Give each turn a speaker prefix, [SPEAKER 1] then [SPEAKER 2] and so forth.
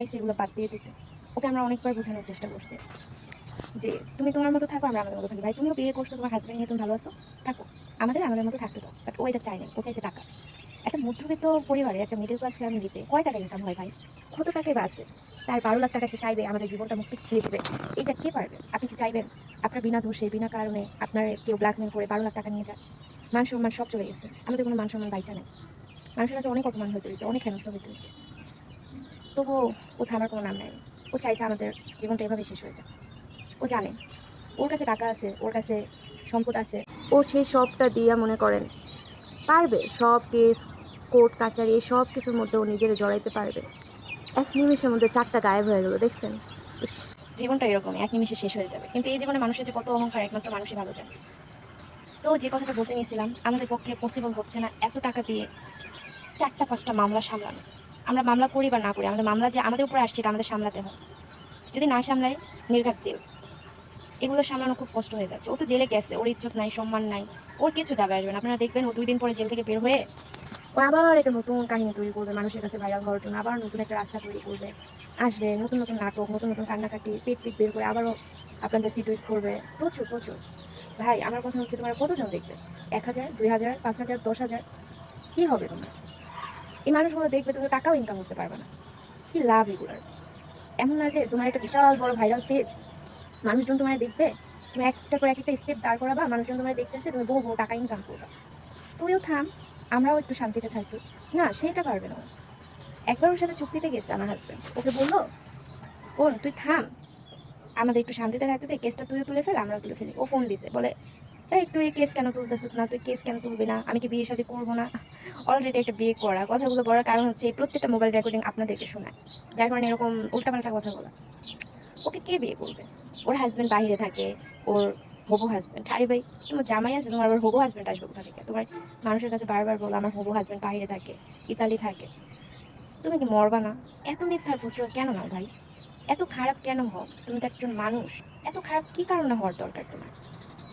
[SPEAKER 1] সেগুলো বাদ দিয়ে দিতে। ওকে আমরা অনেকবার বোঝানোর চেষ্টা করছি যে, "তুমি তোমার মতো থাকো, আমরা আমাদের মতো থাকি। ভাই তুমিও বিয়ে করছো, তোমার হাসব্যান্ড নিয়ে তুমি ভালো আছো? থাকো। আমাদের মতো থাকতে দাও।" বাট ও এটা চায় নাই। ও চাইছে টাকা। একটা মধ্যবিত্ত পরিবারে একটা মিডল ক্লাস ফ্যামিলিতে কয় টাকা ইনকাম হয় ভাই? কত টাকাই বা আছে? তার ১২ লাখ টাকা সে চাইবে আমাদের জীবনটা মুক্তি দিয়ে দিবে। এটা কে পারবে? আপনি কি চাইবেন? আপনার বিনা দোষে, বিনা কারণে আপনার কেউ ব্ল্যাকমেইল করে ১২ লাখ টাকা নিয়ে যাক। মান-সম্মান সব চলে গেছে। আমাদের কোনো মান-সম্মান বাইচা নাই। মানুষের কাছে অনেক অপমান হইতে হইছে, অনেক হেনস্থা হইতে হইছে। তবুও ও থামার কোনো নাম নেয়নি। ও চাইছে আমাদের জীবনটা এভাবে শেষ হয়ে যাক। ও জানে ওর কাছে টাকা আছে, ওর কাছে সম্পদ আছে। ও সেই সবটা দিয়া মনে করেন পারবে সব কেস, কোর্ট কাচারি সব কিছুর মধ্যে ও নিজেরে জড়াইতে পারবে। এক নিমেষের মধ্যে ৪ টা গায়েব হয়ে গেল দেখছেন? ইস! জীবনটা এরকমই এক নিমেষে শেষ হয়ে যাবে। কিন্তু এই জীবনে মানুষের যে কত অহংকার একমাত্র মানুষই ভালো জানে। তো যে কথাটা বলতে নিয়েছিলাম, আমাদের পক্ষে পসিবল হচ্ছে না এত টাকা দিয়ে ৪ টা ৫ টা মামলা সামলানো। আমরা মামলা করি বা না করি, আমাদের মামলা যে আমাদের উপরে আসছে এটা আমাদের সামলাতে হয়। যদি না সামলাই নির্ঘাত জেল। এগুলো সামলানো খুব কষ্ট হয়ে যাচ্ছে। ও তো জেলে গেছে। ওর ইজ্জত নাই, সম্মান নাই। ওর কিছু যাবে আসবে না। আপনারা দেখবেন ও ২ দিন পরে জেল থেকে বের হয়ে ও আবার একটা নতুন কাহিনী তৈরি করবে। মানুষের কাছে ভাইরাল হওয়ার জন্য আবার নতুন একটা রাস্তা তৈরি করবে। আসবে নতুন, নতুন নাটক, নতুন, নতুন কান্নাকাটি, পিট বের করে আবারও আপনাদের সিটুইস করবে। প্রচুর, প্রচুর। ভাই আমার কথা হচ্ছে তোমরা কতজন দেখবে? ১,০০০, ২,০০০, ৫,০০০, ১০,০০০ কি হবে তোমার? এই মানুষগুলো দেখবে তুমি টাকাও ইনকাম করতে পারবে না। কি লাভ এগুলার? এমন না যে তোমার একটা বিশাল বড় ভাইরাল পেজ, মানুষজন তোমায় দেখবে। তুমি একটা করে একেকটা স্টেপ দাঁড় করাবা, মানুষজন তোমায় দেখতেছে, তুমি বহু, বহু টাকা ইনকাম করবা। তুইও থাম, আমরাও একটু শান্তিতে থাকি। না, সেটা পারবে না ও। একবার ওর সাথে চুক্তিতে গেছে আমার হাসব্যান্ড। ওকে বলল, "বোন তুই থাম। আমাদের একটু শান্তিতে থাকতে দে। কেসটা তুইও তুলে ফেল, আমরাও তুলে ফেলি।" ও ফোন দিছে। বলে, "এই তুই এই কেস কেন তুলতেছিস না? তুই কেস কেন তুলবি না? আমি কি বিয়ে-শাদী করব না?" অলরেডি একটা বিয়ে করা। কথাগুলো বলার কারণ হচ্ছে এই প্রত্যেকটা মোবাইল রেকর্ডিং আপনাদেরকে শোনায়। যার কারণে এরকম উল্টাপাল্টা কথা বলা। ওকে কে বিয়ে করবে? ওর হাসব্যান্ড বাহিরে থাকে, ওর হবু হাসব্যান্ড। আরে ভাই, তোমার জামাই আছে, তোমার আবার হবু হাসব্যান্ড আসবে কোথা থেকে? তোমার মানুষের কাছে বারবার বলো আমার হবু হাসব্যান্ড বাহিরে থাকে, ইতালি থাকে। তুমি কি মরবা না? এত মিথ্যার প্রশ্রয় কেন নাও ভাই? এত খারাপ কেন হও? তুমি তো একজন মানুষ। এত খারাপ কি কারণে হওয়ার দরকার তোমার?